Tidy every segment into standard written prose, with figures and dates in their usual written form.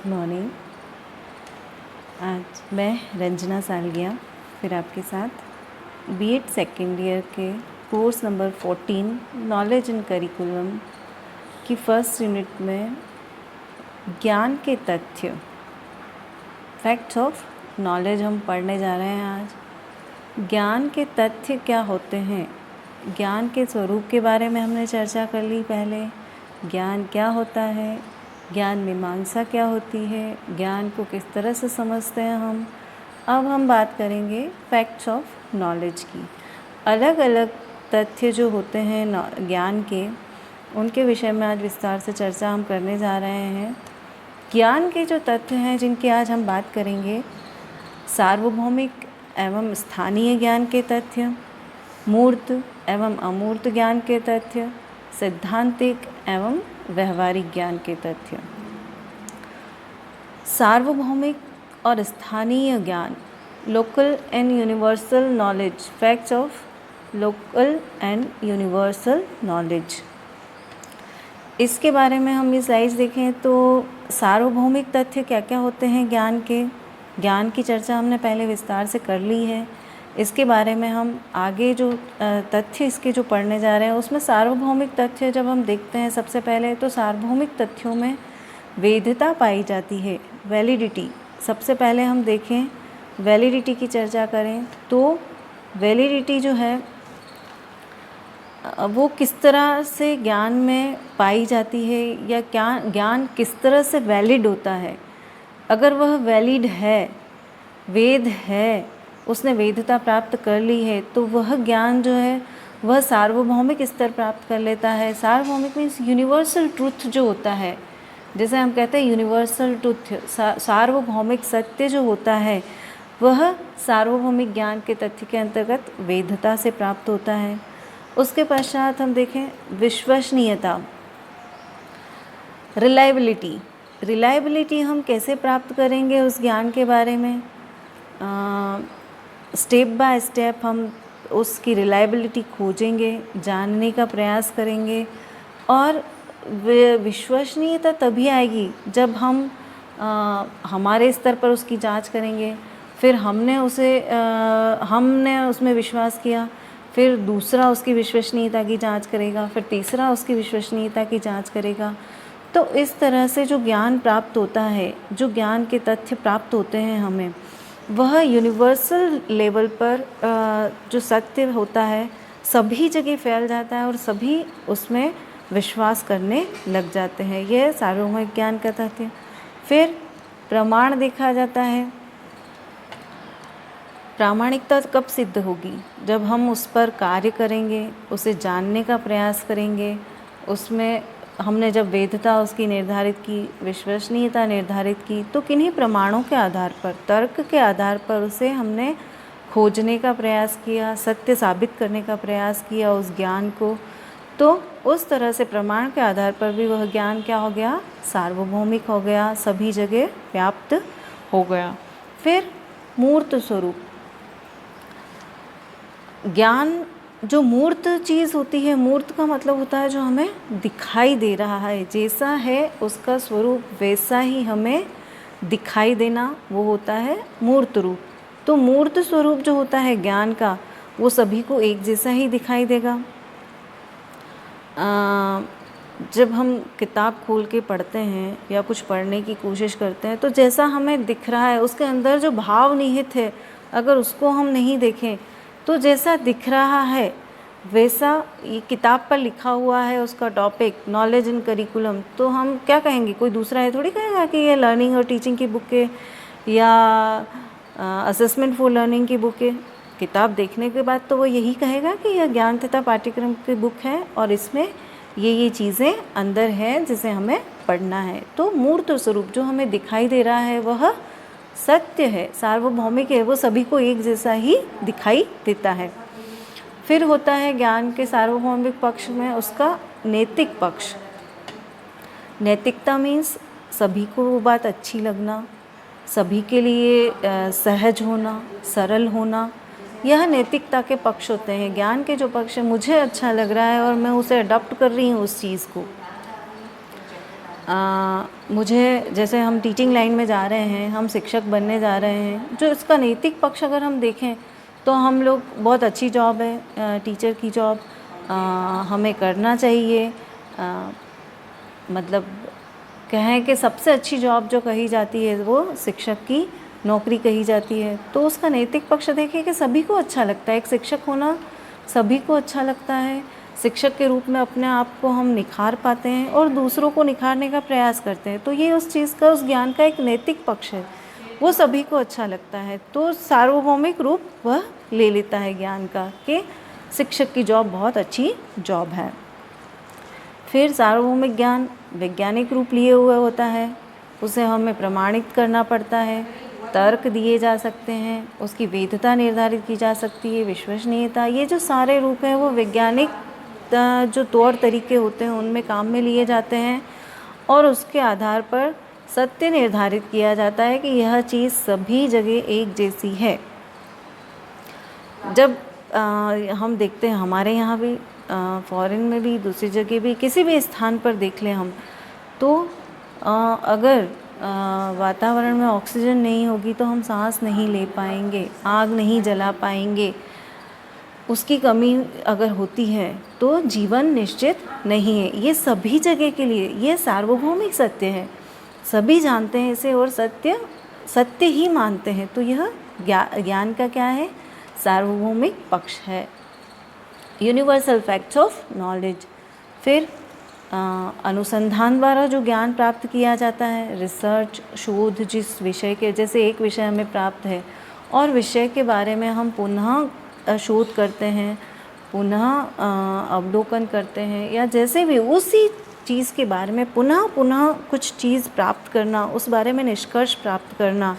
Good morning. आज मैं रंजना सालगिया फिर आपके साथ बीएड सेकेंड ईयर के course number 14 knowledge and curriculum की फर्स्ट यूनिट में ज्ञान के तथ्य फैक्ट्स ऑफ नॉलेज हम पढ़ने जा रहे हैं। आज ज्ञान के तथ्य क्या होते हैं, ज्ञान के स्वरूप के बारे में हमने चर्चा कर ली। पहले ज्ञान क्या होता है, ज्ञान मीमांसा क्या होती है, ज्ञान को किस तरह से समझते हैं हम। अब हम बात करेंगे फैक्ट्स ऑफ नॉलेज की। अलग अलग तथ्य जो होते हैं ज्ञान के, उनके विषय में आज विस्तार से चर्चा हम करने जा रहे हैं। ज्ञान के जो तथ्य हैं जिनकी आज हम बात करेंगे, सार्वभौमिक एवं स्थानीय ज्ञान के तथ्य, मूर्त एवं अमूर्त ज्ञान के तथ्य, सैद्धांतिक एवं व्यवहारिक ज्ञान के तथ्य। सार्वभौमिक और स्थानीय ज्ञान, local and universal knowledge, facts of local and universal knowledge. इसके बारे में हम ये स्लाइड्स देखें तो सार्वभौमिक तथ्य क्या क्या होते हैं ज्ञान के, ज्ञान की चर्चा हमने पहले विस्तार से कर ली है। इसके बारे में हम आगे जो तथ्य इसके जो पढ़ने जा रहे हैं उसमें सार्वभौमिक तथ्य जब हम देखते हैं, सबसे पहले तो सार्वभौमिक तथ्यों में वैधता पाई जाती है, वैलिडिटी। सबसे पहले हम देखें वैलिडिटी की चर्चा करें तो वैलिडिटी जो है वो किस तरह से ज्ञान में पाई जाती है, या क्या ज्ञान किस तरह से वैलिड होता है। अगर वह वैलिड है, वेद है, उसने वेदता प्राप्त कर ली है, तो वह ज्ञान जो है वह सार्वभौमिक स्तर प्राप्त कर लेता है। सार्वभौमिक मीन्स यूनिवर्सल ट्रुथ जो होता है, जैसे हम कहते हैं यूनिवर्सल ट्रुथ, सार्वभौमिक सत्य जो होता है वह सार्वभौमिक ज्ञान के तथ्य के अंतर्गत वेदता से प्राप्त होता है। उसके पश्चात हम देखें विश्वसनीयता, रिलायबिलिटी। रिलायबिलिटी हम कैसे प्राप्त करेंगे उस ज्ञान के बारे में, स्टेप बाय स्टेप हम उसकी रिलायबिलिटी खोजेंगे, जानने का प्रयास करेंगे। और विश्वसनीयता तभी आएगी जब हम हमारे स्तर पर उसकी जांच करेंगे, फिर हमने उसमें विश्वास किया, फिर दूसरा उसकी विश्वसनीयता की जांच करेगा, फिर तीसरा उसकी विश्वसनीयता की जांच करेगा। तो इस तरह से जो ज्ञान प्राप्त होता है, जो ज्ञान के तथ्य प्राप्त होते हैं हमें, वह यूनिवर्सल लेवल पर जो सत्य होता है सभी जगह फैल जाता है और सभी उसमें विश्वास करने लग जाते हैं। यह सार्वभौमिक ज्ञान का तथ्य। फिर प्रमाण देखा जाता है। प्रामाणिकता कब सिद्ध होगी, जब हम उस पर कार्य करेंगे, उसे जानने का प्रयास करेंगे, उसमें हमने जब वेदता उसकी निर्धारित की, विश्वसनीयता निर्धारित की, तो किन्हीं प्रमाणों के आधार पर, तर्क के आधार पर उसे हमने खोजने का प्रयास किया, सत्य साबित करने का प्रयास किया उस ज्ञान को, तो उस तरह से प्रमाण के आधार पर भी वह ज्ञान क्या हो गया, सार्वभौमिक हो गया, सभी जगह व्याप्त हो गया। फिर मूर्त स्वरूप ज्ञान, जो मूर्त चीज़ होती है, मूर्त का मतलब होता है जो हमें दिखाई दे रहा है, जैसा है उसका स्वरूप वैसा ही हमें दिखाई देना, वो होता है मूर्त रूप। तो मूर्त स्वरूप जो होता है ज्ञान का, वो सभी को एक जैसा ही दिखाई देगा। जब हम किताब खोल के पढ़ते हैं या कुछ पढ़ने की कोशिश करते हैं, तो जैसा हमें दिख रहा है उसके अंदर जो भाव निहित है, अगर उसको हम नहीं देखें तो जैसा दिख रहा है वैसा, ये किताब पर लिखा हुआ है उसका टॉपिक नॉलेज एंड करिकुलम, तो हम क्या कहेंगे, कोई दूसरा है थोड़ी कहेगा कि ये लर्निंग और टीचिंग की बुक है या असेसमेंट फॉर लर्निंग की बुक है। किताब देखने के बाद तो वो यही कहेगा कि यह ज्ञान तथा पाठ्यक्रम की बुक है और इसमें ये चीज़ें अंदर हैं जिसे हमें पढ़ना है। तो मूर्त स्वरूप जो हमें दिखाई दे रहा है वह सत्य है, सार्वभौमिक है, वो सभी को एक जैसा ही दिखाई देता है। फिर होता है ज्ञान के सार्वभौमिक पक्ष में उसका नैतिक पक्ष। नैतिकता मीन्स सभी को वो बात अच्छी लगना, सभी के लिए सहज होना, सरल होना, यह नैतिकता के पक्ष होते हैं। ज्ञान के जो पक्ष है, मुझे अच्छा लग रहा है और मैं उसे अडॉप्ट कर रही हूँ उस चीज़ को। मुझे जैसे हम टीचिंग लाइन में जा रहे हैं, हम शिक्षक बनने जा रहे हैं, जो इसका नैतिक पक्ष अगर हम देखें तो हम लोग बहुत अच्छी जॉब है, टीचर की जॉब हमें करना चाहिए। मतलब कहें कि सबसे अच्छी जॉब जो कही जाती है वो शिक्षक की नौकरी कही जाती है। तो उसका नैतिक पक्ष देखें कि सभी को अच्छा लगता है, एक शिक्षक होना सभी को अच्छा लगता है। शिक्षक के रूप में अपने आप को हम निखार पाते हैं और दूसरों को निखारने का प्रयास करते हैं। तो ये उस चीज़ का, उस ज्ञान का एक नैतिक पक्ष है, वो सभी को अच्छा लगता है। तो सार्वभौमिक रूप वह ले लेता है ज्ञान का कि शिक्षक की जॉब बहुत अच्छी जॉब है। फिर सार्वभौमिक ज्ञान वैज्ञानिक रूप लिए हुए होता है, उसे हमें प्रमाणित करना पड़ता है, तर्क दिए जा सकते हैं, उसकी वैधता निर्धारित की जा सकती है, विश्वसनीयता, ये जो सारे रूप हैं वो वैज्ञानिक जो तौर तरीके होते हैं उनमें काम में लिए जाते हैं और उसके आधार पर सत्य निर्धारित किया जाता है कि यह चीज़ सभी जगह एक जैसी है। जब हम देखते हैं हमारे यहाँ भी, फॉरेन में भी, दूसरी जगह भी, किसी भी स्थान पर देख लें हम, तो अगर वातावरण में ऑक्सीजन नहीं होगी तो हम सांस नहीं ले पाएंगे, आग नहीं जला पाएंगे। उसकी कमी अगर होती है तो जीवन निश्चित नहीं है। ये सभी जगह के लिए ये सार्वभौमिक सत्य है, सभी जानते हैं इसे और सत्य ही मानते हैं। तो यह ज्ञान का क्या है? सार्वभौमिक पक्ष है। Universal facts of knowledge. फिर अनुसंधान द्वारा जो ज्ञान प्राप्त किया जाता है, रिसर्च, शोध, जिस विषय के, जैसे एक विषय हमें प्राप्त है और विषय के बारे में हम पुनः शोध करते हैं, पुनः अवलोकन करते हैं, या जैसे भी उसी चीज़ के बारे में पुनः कुछ चीज़ प्राप्त करना, उस बारे में निष्कर्ष प्राप्त करना,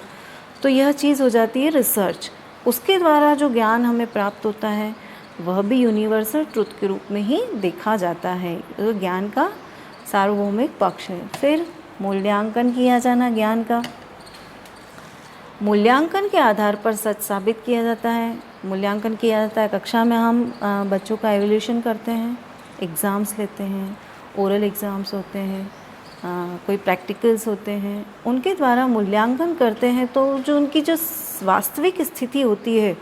तो यह चीज़ हो जाती है रिसर्च। उसके द्वारा जो ज्ञान हमें प्राप्त होता है वह भी यूनिवर्सल ट्रुथ के रूप में ही देखा जाता है। तो ज्ञान का सार्वभौमिक पक्ष है। फिर मूल्यांकन किया जाना ज्ञान का। मूल्यांकन के आधार पर सच साबित किया जाता है। मूल्यांकन किया जाता है, कक्षा में हम बच्चों का एवल्यूशन करते हैं, एग्ज़ाम्स लेते हैं, ओरल एग्ज़ाम्स होते हैं, कोई प्रैक्टिकल्स होते हैं, उनके द्वारा मूल्यांकन करते हैं। तो जो उनकी जो वास्तविक स्थिति होती है,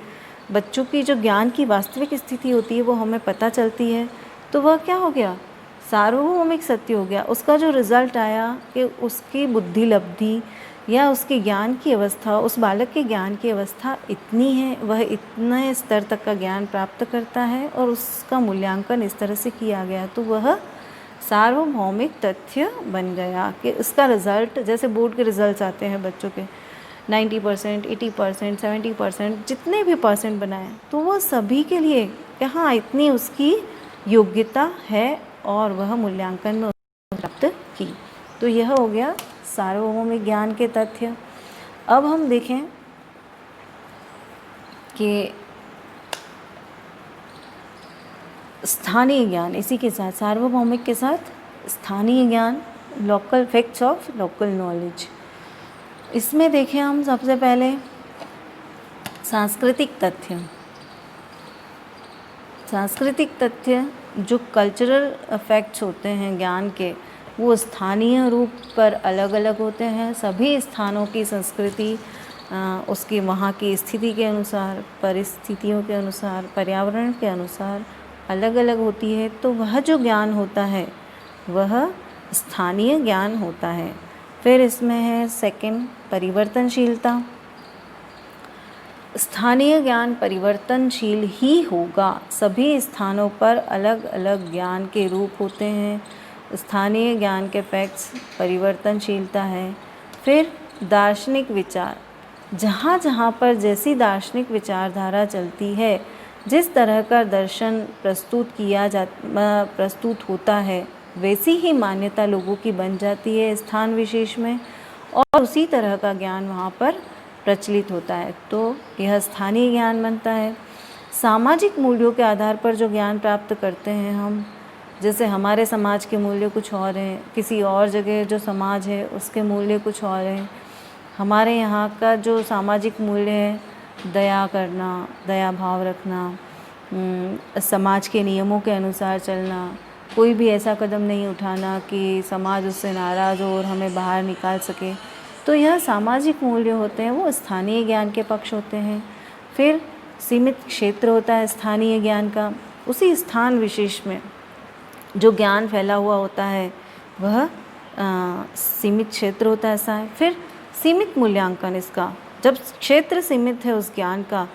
बच्चों की जो ज्ञान की वास्तविक स्थिति होती है, वो हमें पता चलती है। तो वह क्या हो गया? सार्वभौमिक सत्य हो गया। उसका जो रिज़ल्ट आया कि उसकी बुद्धि लब्धि या उसके ज्ञान की अवस्था, उस बालक के ज्ञान की अवस्था इतनी है, वह इतने स्तर तक का ज्ञान प्राप्त करता है और उसका मूल्यांकन इस तरह से किया गया, तो वह सार्वभौमिक तथ्य बन गया कि उसका रिज़ल्ट, जैसे बोर्ड के रिज़ल्ट्स आते हैं बच्चों के 90%, 80%, 70%, जितने भी परसेंट बनाए, तो वो सभी के लिए कि हाँ इतनी उसकी योग्यता है और वह मूल्यांकन में प्राप्त की। तो यह हो गया सार्वभौमिक ज्ञान के तथ्य। अब हम देखें कि स्थानीय ज्ञान, इसी के साथ सार्वभौमिक के साथ स्थानीय ज्ञान, local facts of local knowledge. इसमें देखें हम सबसे पहले सांस्कृतिक तथ्य। सांस्कृतिक तथ्य जो कल्चरल फैक्ट्स होते हैं ज्ञान के, वो स्थानीय रूप पर अलग अलग होते हैं। सभी स्थानों की संस्कृति उसकी वहाँ की स्थिति के अनुसार, परिस्थितियों के अनुसार, पर्यावरण के अनुसार अलग अलग होती है। तो वह जो ज्ञान होता है वह स्थानीय ज्ञान होता है। फिर इसमें है सेकंड, परिवर्तनशीलता। स्थानीय ज्ञान परिवर्तनशील ही होगा। सभी स्थानों पर अलग अलग ज्ञान के रूप होते हैं। स्थानीय ज्ञान के फैक्ट्स परिवर्तनशीलता है। फिर दार्शनिक विचार, जहाँ जहाँ पर जैसी दार्शनिक विचारधारा चलती है, जिस तरह का दर्शन प्रस्तुत होता है, वैसी ही मान्यता लोगों की बन जाती है स्थान विशेष में, और उसी तरह का ज्ञान वहाँ पर प्रचलित होता है। तो यह स्थानीय ज्ञान बनता है। सामाजिक मूल्यों के आधार पर जो ज्ञान प्राप्त करते हैं हम, जैसे हमारे समाज के मूल्य कुछ और हैं, किसी और जगह जो समाज है उसके मूल्य कुछ और हैं। हमारे यहाँ का जो सामाजिक मूल्य है, दया करना, दया भाव रखना, समाज के नियमों के अनुसार चलना, कोई भी ऐसा कदम नहीं उठाना कि समाज उससे नाराज़ हो और हमें बाहर निकाल सके। तो यह सामाजिक मूल्य होते हैं, वो स्थानीय ज्ञान के पक्ष होते हैं। फिर सीमित क्षेत्र होता है स्थानीय ज्ञान का, उसी स्थान विशेष में जो ज्ञान फैला हुआ होता है वह सीमित क्षेत्र होता है ऐसा है। फिर सीमित मूल्यांकन इसका, जब क्षेत्र सीमित है उस ज्ञान का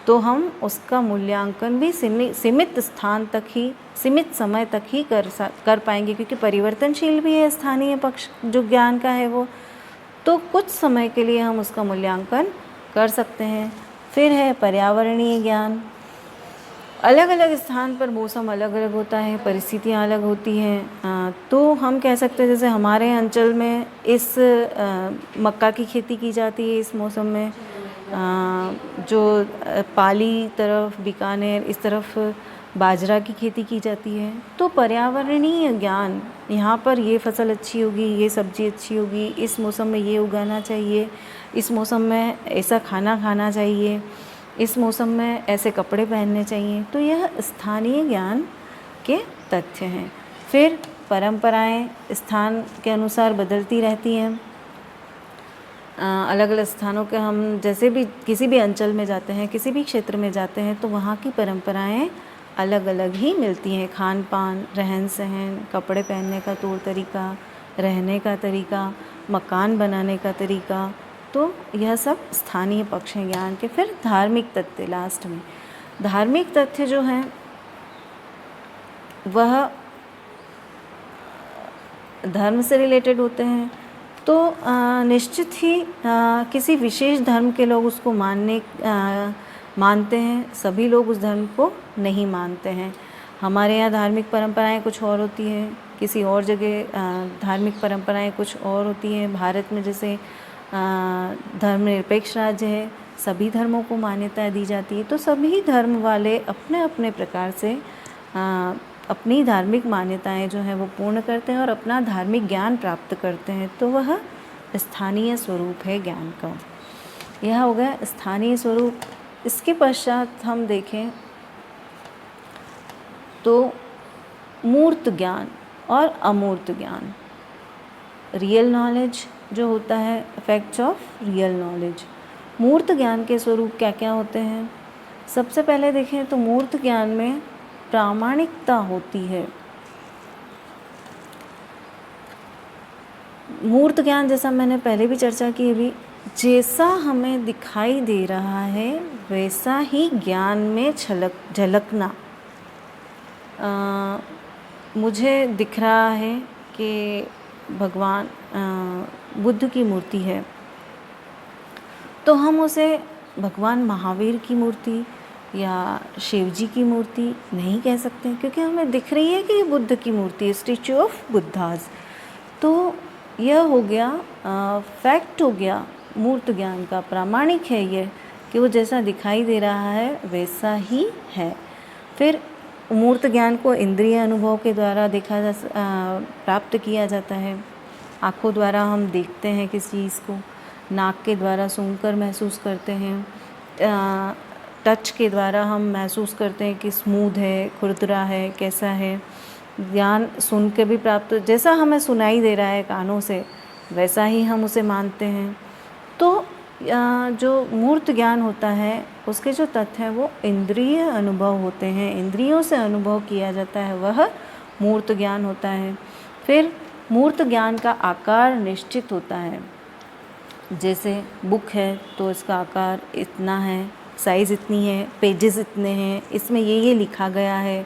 तो हम उसका मूल्यांकन भी सीमित स्थान तक ही, सीमित समय तक ही कर पाएंगे, क्योंकि परिवर्तनशील भी है स्थानीय पक्ष जो ज्ञान का है वो, तो कुछ समय के लिए हम उसका मूल्यांकन कर सकते हैं। फिर है पर्यावरणीय ज्ञान। अलग अलग स्थान पर मौसम अलग अलग होता है, परिस्थितियाँ अलग होती हैं, तो हम कह सकते हैं जैसे हमारे अंचल में इस मक्का की खेती की जाती है इस मौसम में, जो पाली तरफ, बीकानेर इस तरफ बाजरा की खेती की जाती है। तो पर्यावरणीय ज्ञान, यहाँ पर ये फसल अच्छी होगी, ये सब्ज़ी अच्छी होगी, इस मौसम में ये उगाना चाहिए, इस मौसम में ऐसा खाना खाना चाहिए, इस मौसम में ऐसे कपड़े पहनने चाहिए। तो यह स्थानीय ज्ञान के तथ्य हैं। फिर परंपराएं स्थान के अनुसार बदलती रहती हैं। अलग अलग स्थानों के हम जैसे भी किसी भी अंचल में जाते हैं, किसी भी क्षेत्र में जाते हैं तो वहाँ की परंपराएं अलग अलग ही मिलती हैं। खान पान, रहन सहन, कपड़े पहनने का तौर तरीका, रहने का तरीका, मकान बनाने का तरीका, तो यह सब स्थानीय पक्ष हैं ज्ञान के। फिर धार्मिक तथ्य, लास्ट में धार्मिक तथ्य जो हैं वह धर्म से रिलेटेड होते हैं। तो निश्चित ही किसी विशेष धर्म के लोग उसको मानते हैं, सभी लोग उस धर्म को नहीं मानते हैं। हमारे यहाँ धार्मिक परंपराएं कुछ और होती हैं, किसी और जगह धार्मिक परंपराएं कुछ और होती हैं। भारत में जैसे धर्मनिरपेक्ष राज्य है, सभी धर्मों को मान्यता दी जाती है, तो सभी धर्म वाले अपने अपने प्रकार से अपनी धार्मिक मान्यताएं जो हैं वो पूर्ण करते हैं और अपना धार्मिक ज्ञान प्राप्त करते हैं। तो वह स्थानीय स्वरूप है ज्ञान का। यह हो गया स्थानीय स्वरूप। इसके पश्चात हम देखें तो मूर्त ज्ञान और अमूर्त ज्ञान। रियल नॉलेज जो होता है, फैक्ट्स ऑफ रियल नॉलेज। मूर्त ज्ञान के स्वरूप क्या क्या होते हैं? सबसे पहले देखें तो मूर्त ज्ञान में प्रामाणिकता होती है। मूर्त ज्ञान, जैसा मैंने पहले भी चर्चा की अभी, जैसा हमें दिखाई दे रहा है वैसा ही ज्ञान में झलकना। मुझे दिख रहा है कि भगवान बुद्ध की मूर्ति है, तो हम उसे भगवान महावीर की मूर्ति या शिव जी की मूर्ति नहीं कह सकते, क्योंकि हमें दिख रही है कि ये बुद्ध की मूर्ति है, स्टैचू ऑफ बुद्धास। तो यह हो गया फैक्ट हो गया मूर्त ज्ञान का, प्रामाणिक है ये कि वो जैसा दिखाई दे रहा है वैसा ही है। फिर मूर्त ज्ञान को इंद्रिय अनुभव के द्वारा प्राप्त किया जाता है। आँखों द्वारा हम देखते हैं किस चीज़ को, नाक के द्वारा सूंघकर महसूस करते हैं, टच के द्वारा हम महसूस करते हैं कि स्मूथ है, खुरदरा है, कैसा है। ज्ञान सुन के भी प्राप्त, जैसा हमें सुनाई दे रहा है कानों से वैसा ही हम उसे मानते हैं। तो जो मूर्त ज्ञान होता है उसके जो तथ्य हैं वो इंद्रिय अनुभव होते हैं, इंद्रियों से अनुभव किया जाता है, वह मूर्त ज्ञान होता है। फिर मूर्त ज्ञान का आकार निश्चित होता है। जैसे बुक है तो इसका आकार इतना है, साइज़ इतनी है, पेजेस इतने हैं, इसमें ये लिखा गया है।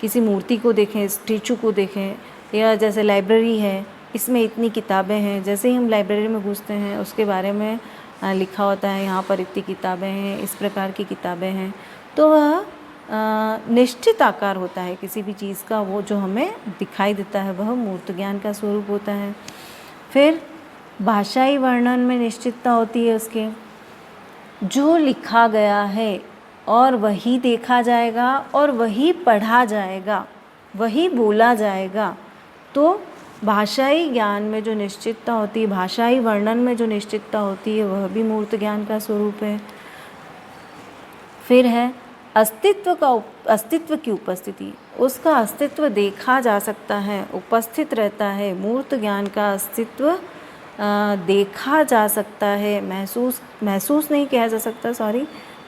किसी मूर्ति को देखें, स्टैचू को देखें, या जैसे लाइब्रेरी है, इसमें इतनी किताबें हैं। जैसे ही हम लाइब्रेरी में घुसते हैं उसके बारे में लिखा होता है, यहाँ पर इतनी किताबें हैं, इस प्रकार की किताबें हैं। तो वह निश्चित आकार होता है किसी भी चीज़ का, वो जो हमें दिखाई देता है वह मूर्त ज्ञान का स्वरूप होता है। फिर भाषाई वर्णन में निश्चितता होती है उसके, जो लिखा गया है और वही देखा जाएगा और वही पढ़ा जाएगा, वही बोला जाएगा। तो भाषाई ज्ञान में जो निश्चितता होती है, भाषाई वर्णन में जो निश्चितता होती है, वह भी मूर्त ज्ञान का स्वरूप है। फिर है अस्तित्व की उपस्थिति, उसका अस्तित्व देखा जा सकता है, उपस्थित रहता है। मूर्त ज्ञान का अस्तित्व देखा जा सकता है, महसूस नहीं किया जा सकता, सॉरी,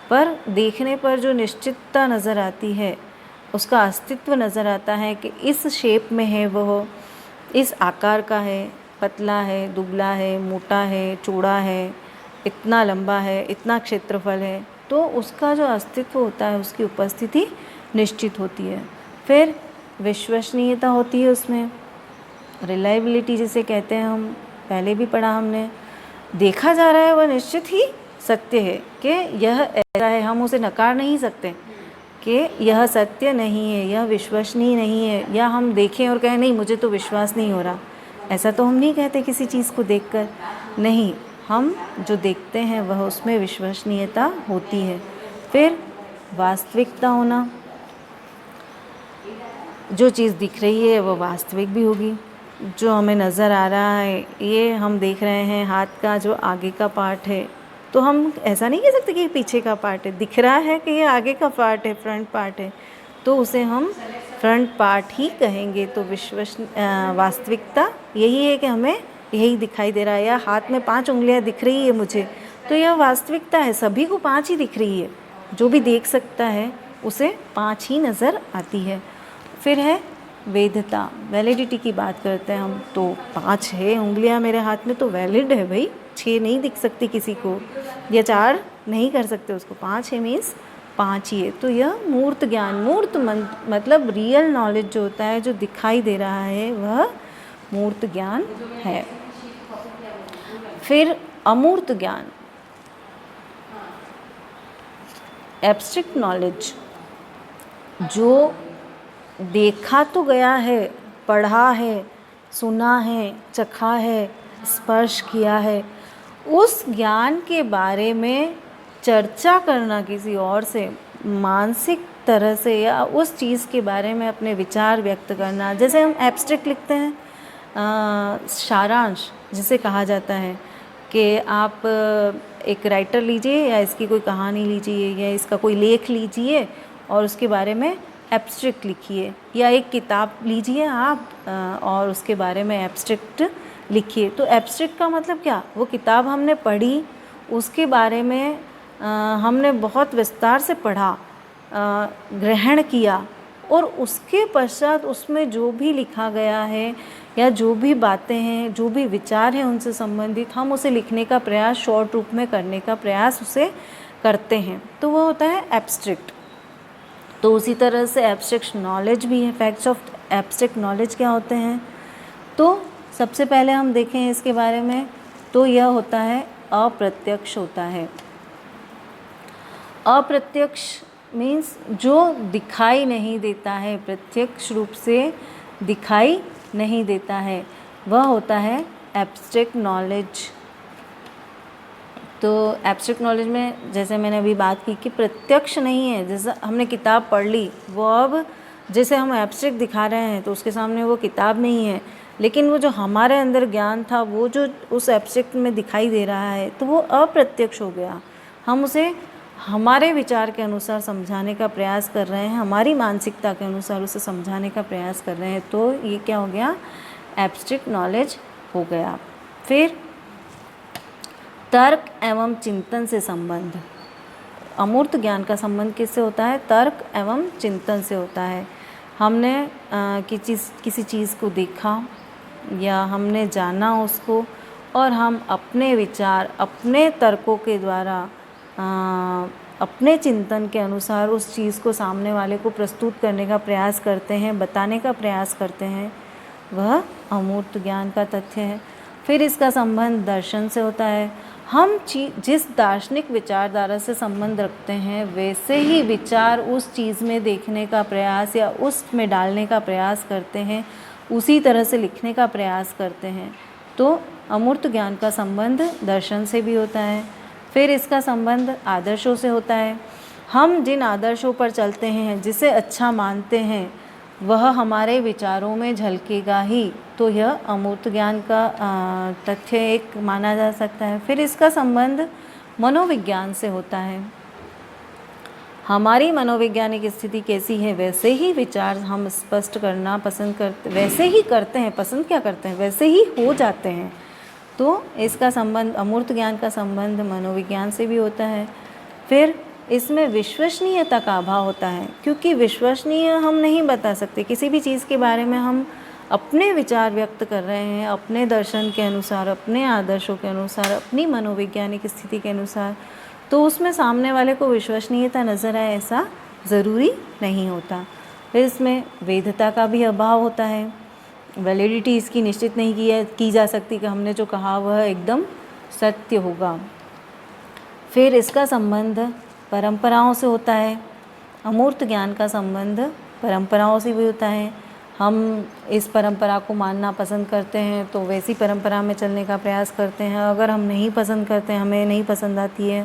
पर देखने पर जो निश्चितता नज़र आती है, उसका अस्तित्व नज़र आता है कि इस शेप में है, वह इस आकार का है, पतला है, दुबला है, मोटा है, चौड़ा है, इतना लंबा है, इतना क्षेत्रफल है, तो उसका जो अस्तित्व होता है, उसकी उपस्थिति निश्चित होती है। फिर विश्वसनीयता होती है, उसमें रिलायबिलिटी जिसे कहते हैं, हम पहले भी पढ़ा हमने। देखा जा रहा है वह निश्चित ही सत्य है कि यह ऐसा है, हम उसे नकार नहीं सकते कि यह सत्य नहीं है, यह विश्वसनीय नहीं है, या हम देखें और कहें नहीं मुझे तो विश्वास नहीं हो रहा, ऐसा तो हम नहीं कहते किसी चीज़ को देखकर। नहीं, हम जो देखते हैं वह उसमें विश्वसनीयता होती है। फिर वास्तविकता होना, जो चीज़ दिख रही है वह वास्तविक भी होगी। जो हमें नज़र आ रहा है, ये हम देख रहे हैं हाथ का जो आगे का पार्ट है, तो हम ऐसा नहीं कह सकते कि ये पीछे का पार्ट है, दिख रहा है कि ये आगे का पार्ट है, फ्रंट पार्ट है, तो उसे हम फ्रंट पार्ट ही कहेंगे। तो वास्तविकता यही है कि हमें यही दिखाई दे रहा है, या हाथ में 5 उंगलियां दिख रही है मुझे, तो यह वास्तविकता है, सभी को 5 ही दिख रही है, जो भी देख सकता है उसे 5 ही नज़र आती है। फिर है वैधता, वैलिडिटी की बात करते हैं हम, तो 5 है उंगलियां मेरे हाथ में तो वैलिड है भाई, 6 नहीं दिख सकती किसी को, या 4 नहीं कर सकते उसको, 5 है मीन्स 5 ही है। तो यह मूर्त ज्ञान, मूर्त मतलब रियल नॉलेज जो होता है, जो दिखाई दे रहा है, वह मूर्त ज्ञान है। फिर अमूर्त ज्ञान, एब्स्ट्रैक्ट नॉलेज, जो देखा तो गया है, पढ़ा है, सुना है, चखा है, स्पर्श किया है, उस ज्ञान के बारे में चर्चा करना किसी और से, मानसिक तरह से, या उस चीज़ के बारे में अपने विचार व्यक्त करना, जैसे हम एब्स्ट्रैक्ट लिखते हैं, सारांश जिसे कहा जाता है कि आप एक राइटर लीजिए या इसकी कोई कहानी लीजिए या इसका कोई लेख लीजिए और उसके बारे में एब्स्ट्रैक्ट लिखिए, या एक किताब लीजिए आप और उसके बारे में एब्स्ट्रैक्ट लिखिए। तो एब्स्ट्रैक्ट का मतलब क्या, वो किताब हमने पढ़ी, उसके बारे में हमने बहुत विस्तार से पढ़ा, ग्रहण किया, और उसके पश्चात उसमें जो भी लिखा गया है या जो भी बातें हैं, जो भी विचार हैं उनसे संबंधित, हम उसे लिखने का प्रयास शॉर्ट रूप में करने का प्रयास उसे करते हैं, तो वो होता है एब्स्ट्रैक्ट। तो उसी तरह से एब्स्ट्रैक्ट नॉलेज भी है। फैक्ट्स ऑफ एब्स्ट्रैक्ट नॉलेज क्या होते हैं, तो सबसे पहले हम देखें इसके बारे में, तो यह होता है अप्रत्यक्ष होता है। अप्रत्यक्ष मीन्स जो दिखाई नहीं देता है, प्रत्यक्ष रूप से दिखाई नहीं देता है, वह होता है एब्स्ट्रैक्ट नॉलेज। तो एब्स्ट्रैक्ट नॉलेज में जैसे मैंने अभी बात की कि प्रत्यक्ष नहीं है, जैसे हमने किताब पढ़ ली, वो अब जैसे हम एब्स्ट्रैक्ट दिखा रहे हैं तो उसके सामने वो किताब नहीं है, लेकिन वो जो हमारे अंदर ज्ञान था वो जो उस एब्स्ट्रैक्ट में दिखाई दे रहा है, तो वो अप्रत्यक्ष हो गया। हम उसे हमारे विचार के अनुसार समझाने का प्रयास कर रहे हैं, हमारी मानसिकता के अनुसार उसे समझाने का प्रयास कर रहे हैं, तो ये क्या हो गया, एब्स्ट्रैक्ट नॉलेज हो गया। फिर तर्क एवं चिंतन से संबंध, अमूर्त ज्ञान का किससे होता है, तर्क एवं चिंतन से होता है। हमने किसी चीज़ को देखा या हमने जाना उसको, और हम अपने विचार, अपने तर्कों के द्वारा, अपने चिंतन के अनुसार उस चीज़ को सामने वाले को प्रस्तुत करने का प्रयास करते हैं, बताने का प्रयास करते हैं, वह अमूर्त ज्ञान का तथ्य है। फिर इसका संबंध दर्शन से होता है। हम जिस दार्शनिक विचारधारा से संबंध रखते हैं, वैसे ही विचार उस चीज़ में देखने का प्रयास या उसमें डालने का प्रयास करते हैं, उसी तरह से लिखने का प्रयास करते हैं। तो अमूर्त ज्ञान का संबंध दर्शन से भी होता है। फिर इसका संबंध आदर्शों से होता है। हम जिन आदर्शों पर चलते हैं, जिसे अच्छा मानते हैं, वह हमारे विचारों में झलकेगा ही, तो यह अमूर्त ज्ञान का तथ्य एक माना जा सकता है। फिर इसका संबंध मनोविज्ञान से होता है। हमारी मनोवैज्ञानिक स्थिति कैसी है वैसे ही विचार हम स्पष्ट करना पसंद करते, वैसे ही करते हैं, पसंद क्या करते हैं, वैसे ही हो जाते हैं। तो इसका संबंध, अमूर्त ज्ञान का संबंध मनोविज्ञान से भी होता है। फिर इसमें विश्वसनीयता का अभाव होता है, क्योंकि विश्वसनीय हम नहीं बता सकते किसी भी चीज़ के बारे में। हम अपने विचार व्यक्त कर रहे हैं अपने दर्शन के अनुसार, अपने आदर्शों के अनुसार, अपनी मनोवैज्ञानिक स्थिति के अनुसार, तो उसमें सामने वाले को विश्वसनीयता नज़र आए ऐसा ज़रूरी नहीं होता। फिर इसमें वैधता का भी अभाव होता है, वैलिडिटी इसकी निश्चित नहीं की जा सकती कि हमने जो कहा वह एकदम सत्य होगा। फिर इसका संबंध परंपराओं से होता है, अमूर्त ज्ञान का संबंध परंपराओं से भी होता है। हम इस परंपरा को मानना पसंद करते हैं तो वैसी परंपरा में चलने का प्रयास करते हैं। अगर हम नहीं पसंद करते, हमें नहीं पसंद आती है,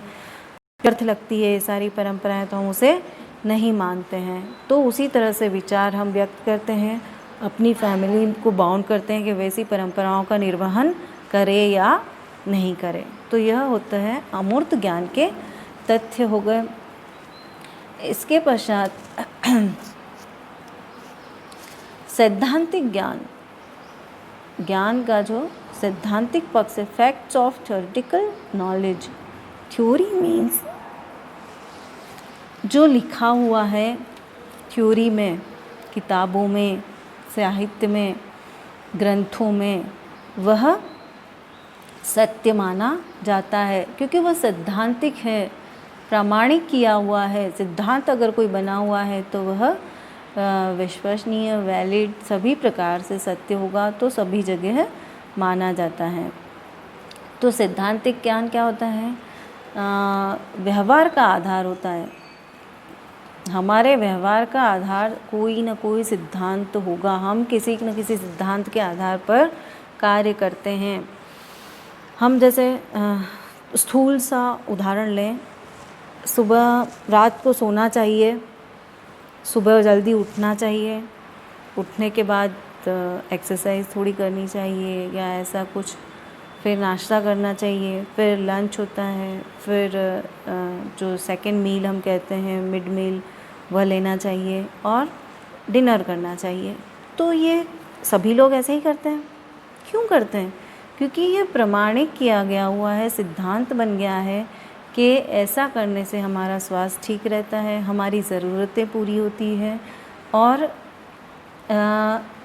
व्यर्थ लगती है ये सारी परंपराएं, तो हम उसे नहीं मानते हैं। तो उसी तरह से विचार हम व्यक्त करते हैं, अपनी फैमिली को बाउंड करते हैं कि वैसी परंपराओं का निर्वहन करें या नहीं करें। तो यह होता है अमूर्त ज्ञान के तथ्य हो गए। इसके पश्चात सैद्धांतिक ज्ञान, ज्ञान का जो सैद्धांतिक पक्ष है, facts of theoretical knowledge. Theory means जो लिखा हुआ है थ्योरी में, किताबों में, साहित्य में, ग्रंथों में, वह सत्य माना जाता है क्योंकि वह सैद्धांतिक है, प्रामाणिक किया हुआ है। सिद्धांत अगर कोई बना हुआ है तो वह विश्वसनीय, वैलिड, सभी प्रकार से सत्य होगा, तो सभी जगह माना जाता है। तो सैद्धांतिक ज्ञान क्या होता है? व्यवहार का आधार होता है। हमारे व्यवहार का आधार कोई न कोई सिद्धांत होगा। हम किसी न किसी सिद्धांत के आधार पर कार्य करते हैं। हम जैसे स्थूल सा उदाहरण लें, सुबह रात को सोना चाहिए, सुबह जल्दी उठना चाहिए, उठने के बाद एक्सरसाइज थोड़ी करनी चाहिए या ऐसा कुछ, फिर नाश्ता करना चाहिए, फिर लंच होता है, फिर जो सेकंड मील हम कहते हैं, मिड मील, वह लेना चाहिए और डिनर करना चाहिए। तो ये सभी लोग ऐसे ही करते हैं। क्यों करते हैं? क्योंकि ये प्रमाणित किया गया हुआ है, सिद्धांत बन गया है कि ऐसा करने से हमारा स्वास्थ्य ठीक रहता है, हमारी ज़रूरतें पूरी होती है और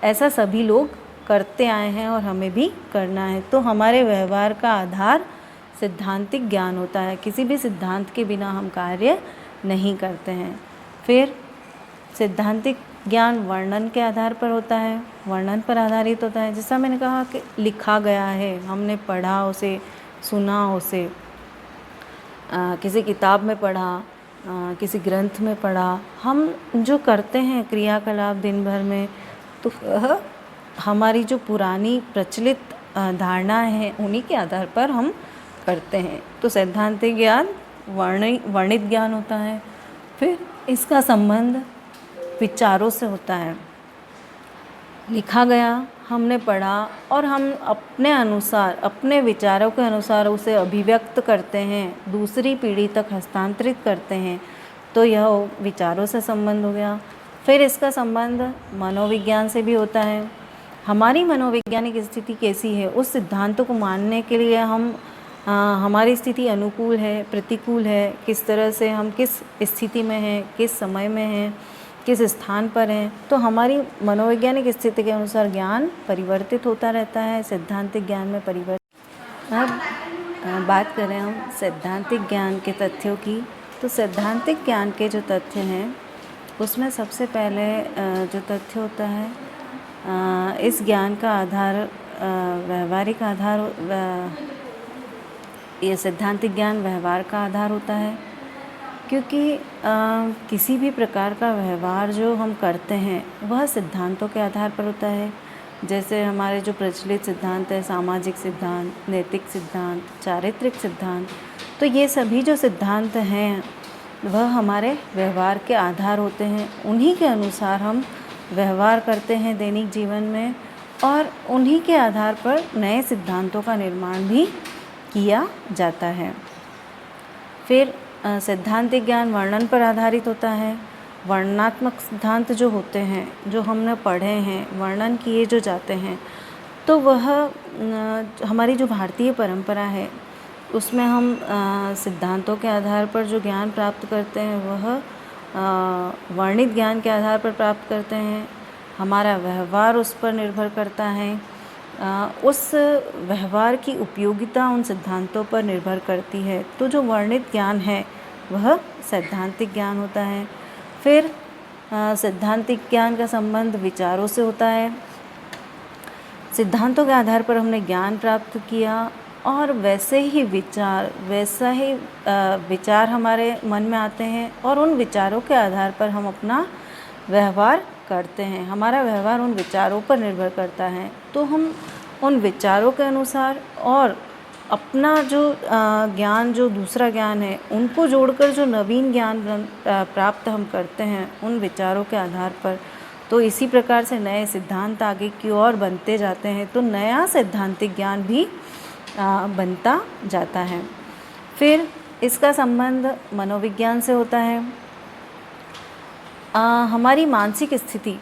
ऐसा सभी लोग करते आए हैं और हमें भी करना है। तो हमारे व्यवहार का आधार सैद्धांतिक ज्ञान होता है। किसी भी सिद्धांत के बिना हम कार्य नहीं करते हैं। फिर सैद्धांतिक ज्ञान वर्णन के आधार पर होता है, वर्णन पर आधारित होता है। जैसा मैंने कहा कि लिखा गया है, हमने पढ़ा उसे, सुना उसे, किसी किताब में पढ़ा, किसी ग्रंथ में पढ़ा। हम जो करते हैं क्रियाकलाप दिन भर में, तो हमारी जो पुरानी प्रचलित धारणाएं हैं उन्हीं के आधार पर हम करते हैं। तो सैद्धांतिक ज्ञान वर्णित ज्ञान होता है। फिर इसका संबंध विचारों से होता है। लिखा गया, हमने पढ़ा और हम अपने अनुसार, अपने विचारों के अनुसार उसे अभिव्यक्त करते हैं, दूसरी पीढ़ी तक हस्तांतरित करते हैं, तो यह विचारों से संबंध हो गया। फिर इसका संबंध मनोविज्ञान से भी होता है। हमारी मनोवैज्ञानिक स्थिति कैसी है, उस सिद्धांतों को मानने के लिए हमारी स्थिति अनुकूल है, प्रतिकूल है, किस तरह से हम किस स्थिति में हैं, किस समय में हैं, किस स्थान पर हैं। तो हमारी मनोवैज्ञानिक स्थिति के अनुसार ज्ञान परिवर्तित होता रहता है, सैद्धांतिक ज्ञान में परिवर्तन। अब बात करें हम सैद्धांतिक ज्ञान के तथ्यों की, तो सैद्धांतिक ज्ञान के जो तथ्य हैं उसमें सबसे पहले जो तथ्य होता है, इस ज्ञान का आधार, व्यवहारिक आधार, ये सैद्धांतिक ज्ञान व्यवहार का आधार होता है। क्योंकि किसी भी प्रकार का व्यवहार जो हम करते हैं वह सिद्धांतों के आधार पर होता है। जैसे हमारे जो प्रचलित सिद्धांत है, सामाजिक सिद्धांत, नैतिक सिद्धांत, चारित्रिक सिद्धांत, तो ये सभी जो सिद्धांत हैं वह हमारे व्यवहार के आधार होते हैं। उन्हीं के अनुसार हम व्यवहार करते हैं दैनिक जीवन में और उन्हीं के आधार पर नए सिद्धांतों का निर्माण भी किया जाता है। फिर सैद्धांतिक ज्ञान वर्णन पर आधारित होता है। वर्णनात्मक सिद्धांत जो होते हैं, जो हमने पढ़े हैं, वर्णन किए जो जाते हैं, तो वह हमारी जो भारतीय परंपरा है उसमें हम सिद्धांतों के आधार पर जो ज्ञान प्राप्त करते हैं वह वर्णित ज्ञान के आधार पर प्राप्त करते हैं। हमारा व्यवहार उस पर निर्भर करता है। उस व्यवहार की उपयोगिता उन सिद्धांतों पर निर्भर करती है। तो जो वर्णित ज्ञान है वह सैद्धांतिक ज्ञान होता है। फिर सैद्धांतिक ज्ञान का संबंध विचारों से होता है। सिद्धांतों के आधार पर हमने ज्ञान प्राप्त किया और वैसा ही विचार हमारे मन में आते हैं और उन विचारों के आधार पर हम अपना व्यवहार करते हैं। हमारा व्यवहार उन विचारों पर निर्भर करता है। तो हम उन विचारों के अनुसार और अपना जो ज्ञान, जो दूसरा ज्ञान है, उनको जोड़कर जो नवीन ज्ञान प्राप्त हम करते हैं उन विचारों के आधार पर, तो इसी प्रकार से नए सिद्धांत आगे की ओर बनते जाते हैं। तो नया सैद्धांतिक ज्ञान भी बनता जाता है। फिर इसका संबंध मनोविज्ञान से होता है। हमारी मानसिक स्थिति,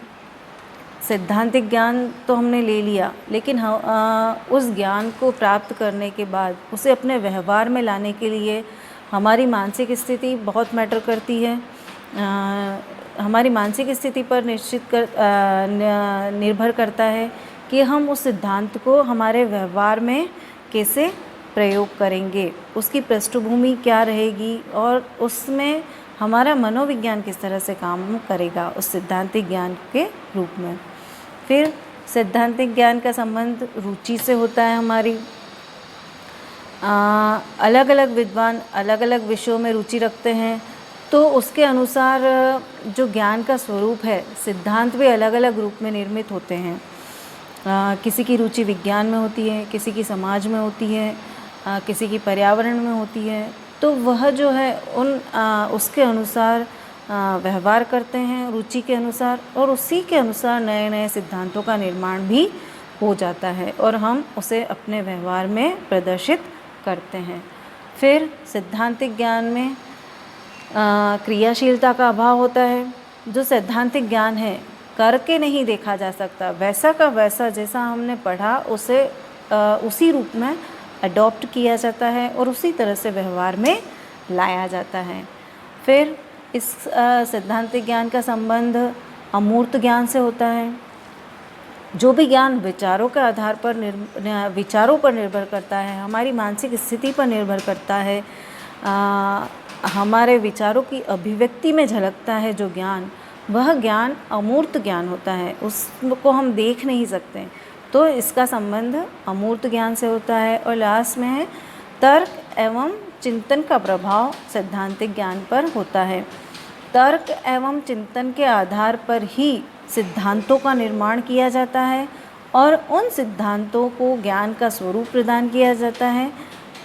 सैद्धांतिक ज्ञान तो हमने ले लिया, लेकिन उस ज्ञान को प्राप्त करने के बाद उसे अपने व्यवहार में लाने के लिए हमारी मानसिक स्थिति बहुत मैटर करती है। हमारी मानसिक स्थिति पर निर्भर करता है कि हम उस सिद्धांत को हमारे व्यवहार में कैसे प्रयोग करेंगे, उसकी पृष्ठभूमि क्या रहेगी और उसमें हमारा मनोविज्ञान किस तरह से काम करेगा उस सैद्धांतिक ज्ञान के रूप में। फिर सैद्धांतिक ज्ञान का संबंध रुचि से होता है हमारी। अलग अलग विद्वान अलग अलग विषयों में रुचि रखते हैं, तो उसके अनुसार जो ज्ञान का स्वरूप है, सिद्धांत भी अलग अलग रूप में निर्मित होते हैं। किसी की रुचि विज्ञान में होती है, किसी की समाज में होती है, किसी की पर्यावरण में होती है। तो वह जो है उसके अनुसार व्यवहार करते हैं, रुचि के अनुसार, और उसी के अनुसार नए नए सिद्धांतों का निर्माण भी हो जाता है और हम उसे अपने व्यवहार में प्रदर्शित करते हैं। फिर सैद्धांतिक ज्ञान में क्रियाशीलता का अभाव होता है। जो सैद्धांतिक ज्ञान है करके नहीं देखा जा सकता, वैसा का वैसा जैसा हमने पढ़ा उसे उसी रूप में अडॉप्ट किया जाता है और उसी तरह से व्यवहार में लाया जाता है। फिर इस सैद्धांतिक ज्ञान का संबंध अमूर्त ज्ञान से होता है। जो भी ज्ञान विचारों के आधार पर विचारों पर निर्भर करता है, हमारी मानसिक स्थिति पर निर्भर करता है, हमारे विचारों की अभिव्यक्ति में झलकता है जो ज्ञान, वह ज्ञान अमूर्त ज्ञान होता है, उसको हम देख नहीं सकते। तो इसका संबंध अमूर्त ज्ञान से होता है। और लास्ट में है तर्क एवं चिंतन का प्रभाव सैद्धांतिक ज्ञान पर होता है। तर्क एवं चिंतन के आधार पर ही सिद्धांतों का निर्माण किया जाता है और उन सिद्धांतों को ज्ञान का स्वरूप प्रदान किया जाता है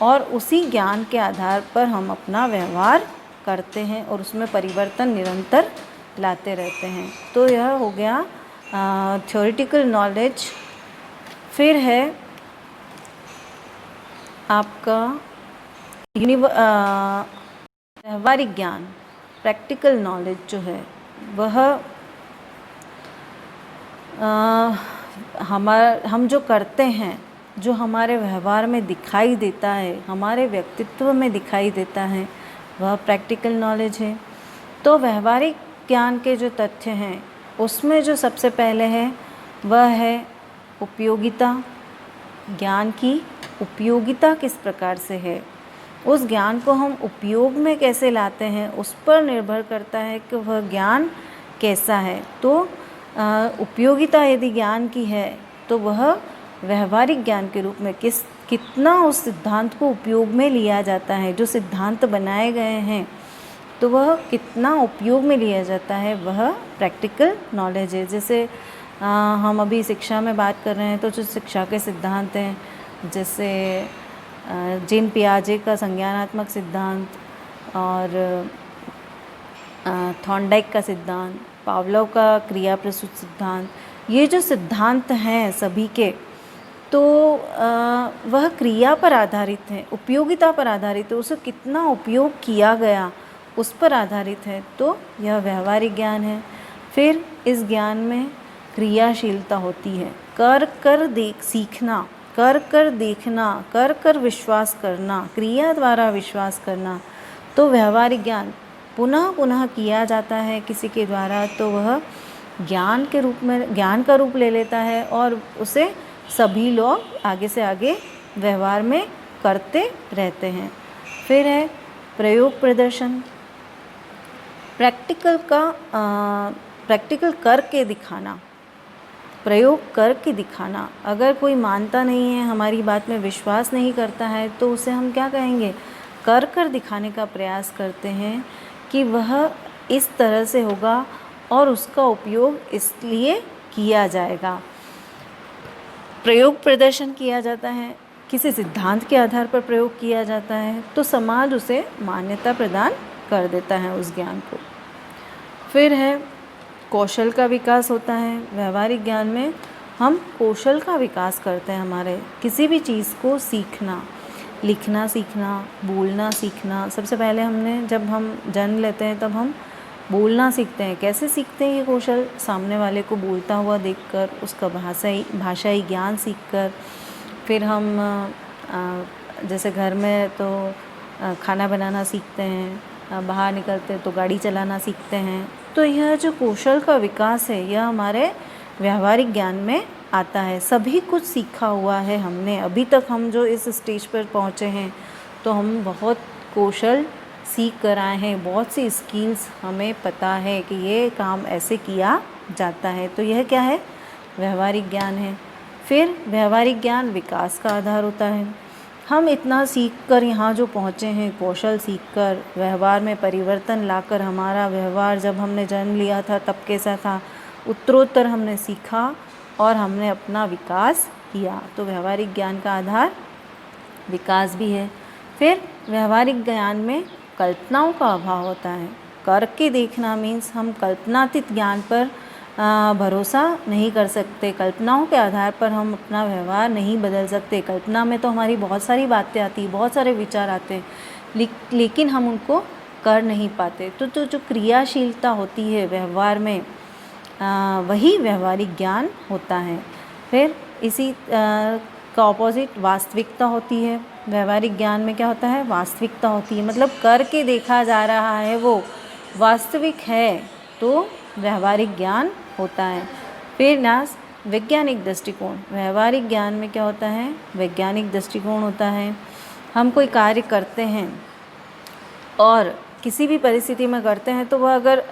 और उसी ज्ञान के आधार पर हम अपना व्यवहार करते हैं और उसमें परिवर्तन निरंतर लाते रहते हैं। तो यह हो गया थ्योरेटिकल नॉलेज। फिर है आपका व्यवहारिक ज्ञान, प्रैक्टिकल नॉलेज जो है वह हम जो करते हैं, जो हमारे व्यवहार में दिखाई देता है, हमारे व्यक्तित्व में दिखाई देता है, वह प्रैक्टिकल नॉलेज है। तो व्यवहारिक ज्ञान के जो तथ्य हैं उसमें जो सबसे पहले है वह है उपयोगिता। ज्ञान की उपयोगिता किस प्रकार से है, उस ज्ञान को हम उपयोग में कैसे लाते हैं, उस पर निर्भर करता है कि वह ज्ञान कैसा है। तो उपयोगिता यदि ज्ञान की है तो वह व्यवहारिक ज्ञान के रूप में कितना उस सिद्धांत को उपयोग में लिया जाता है, जो सिद्धांत बनाए गए हैं तो वह कितना उपयोग में लिया जाता है, वह प्रैक्टिकल नॉलेज है। जैसे हम अभी शिक्षा में बात कर रहे हैं तो जो शिक्षा के सिद्धांत हैं, जैसे जीन पियाजे का संज्ञानात्मक सिद्धांत और थॉर्नडाइक का सिद्धांत, पावलोव का क्रिया प्रसूत सिद्धांत, ये जो सिद्धांत हैं सभी के, तो वह क्रिया पर आधारित है, उपयोगिता पर आधारित है, उसे कितना उपयोग किया गया उस पर आधारित है, तो यह व्यवहारिक ज्ञान है। फिर इस ज्ञान में क्रियाशीलता होती है, कर कर देख सीखना, कर कर देखना, कर कर विश्वास करना, क्रिया द्वारा विश्वास करना। तो व्यवहारिक ज्ञान पुनः पुनः किया जाता है किसी के द्वारा, तो वह ज्ञान के रूप में, ज्ञान का रूप ले लेता है और उसे सभी लोग आगे से आगे व्यवहार में करते रहते हैं। फिर है प्रयोग प्रदर्शन, प्रैक्टिकल करके दिखाना, प्रयोग करके दिखाना। अगर कोई मानता नहीं है, हमारी बात में विश्वास नहीं करता है, तो उसे हम क्या कहेंगे, कर कर दिखाने का प्रयास करते हैं कि वह इस तरह से होगा और उसका उपयोग इसलिए किया जाएगा। प्रयोग प्रदर्शन किया जाता है, किसी सिद्धांत के आधार पर प्रयोग किया जाता है, तो समाज उसे मान्यता प्रदान कर देता है उस ज्ञान को। फिर है कौशल का विकास होता है। व्यवहारिक ज्ञान में हम कौशल का विकास करते हैं, हमारे किसी भी चीज़ को सीखना, लिखना सीखना, बोलना सीखना। सबसे पहले हमने, जब हम जन्म लेते हैं तब हम बोलना सीखते हैं। कैसे सीखते हैं ये कौशल, सामने वाले को बोलता हुआ देखकर, उसका भाषाई ज्ञान सीखकर। फिर हम जैसे घर में तो खाना बनाना सीखते हैं, बाहर निकलते तो गाड़ी चलाना सीखते हैं। तो यह जो कौशल का विकास है, यह हमारे व्यवहारिक ज्ञान में आता है। सभी कुछ सीखा हुआ है हमने, अभी तक हम जो इस स्टेज पर पहुँचे हैं, तो हम बहुत कौशल सीख कर आए हैं, बहुत सी स्किल्स हमें पता है कि ये काम ऐसे किया जाता है। तो यह क्या है, व्यवहारिक ज्ञान है। फिर व्यवहारिक ज्ञान विकास का आधार होता है। हम इतना सीख कर यहाँ जो पहुँचे हैं, कौशल सीख कर, व्यवहार में परिवर्तन लाकर, हमारा व्यवहार जब हमने जन्म लिया था तब कैसा था, उत्तरोत्तर हमने सीखा और हमने अपना विकास किया। तो व्यवहारिक ज्ञान का आधार विकास भी है। फिर व्यवहारिक ज्ञान में कल्पनाओं का अभाव होता है। करके देखना मीन्स हम कल्पनातीत ज्ञान पर भरोसा नहीं कर सकते, कल्पनाओं के आधार पर हम अपना व्यवहार नहीं बदल सकते। कल्पना में तो हमारी बहुत सारी बातें आती, बहुत सारे विचार आते हैं, लेकिन हम उनको कर नहीं पाते। तो जो क्रियाशीलता होती है व्यवहार में, वही व्यवहारिक ज्ञान होता है। फिर इसी का ऑपोजिट वास्तविकता होती है। व्यवहारिक ज्ञान में क्या होता है, वास्तविकता होती है, मतलब करके देखा जा रहा है, वो वास्तविक है, तो व्यवहारिक ज्ञान होता है। फिर वैज्ञानिक दृष्टिकोण, व्यवहारिक ज्ञान में क्या होता है, वैज्ञानिक दृष्टिकोण होता है। हम कोई कार्य करते हैं और किसी भी परिस्थिति में करते हैं, तो वह अगर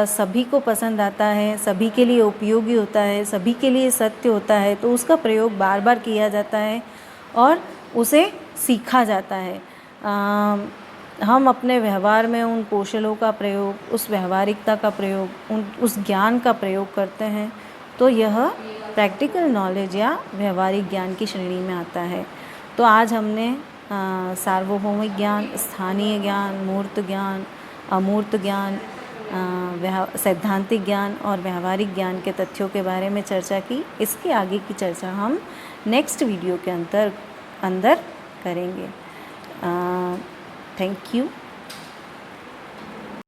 सभी को पसंद आता है, सभी के लिए उपयोगी होता है, सभी के लिए सत्य होता है, तो उसका प्रयोग बार बार किया जाता है और उसे सीखा जाता है। हम अपने व्यवहार में उन कौशलों का प्रयोग, उस व्यवहारिकता का प्रयोग, उस ज्ञान का प्रयोग करते हैं, तो यह प्रैक्टिकल नॉलेज या व्यवहारिक ज्ञान की श्रेणी में आता है। तो आज हमने सार्वभौमिक ज्ञान, स्थानीय ज्ञान, मूर्त ज्ञान, अमूर्त ज्ञान, सैद्धांतिक ज्ञान और व्यवहारिक ज्ञान के तथ्यों के बारे में चर्चा की। इसकी आगे की चर्चा हम नेक्स्ट वीडियो के अंदर करेंगे। Thank you.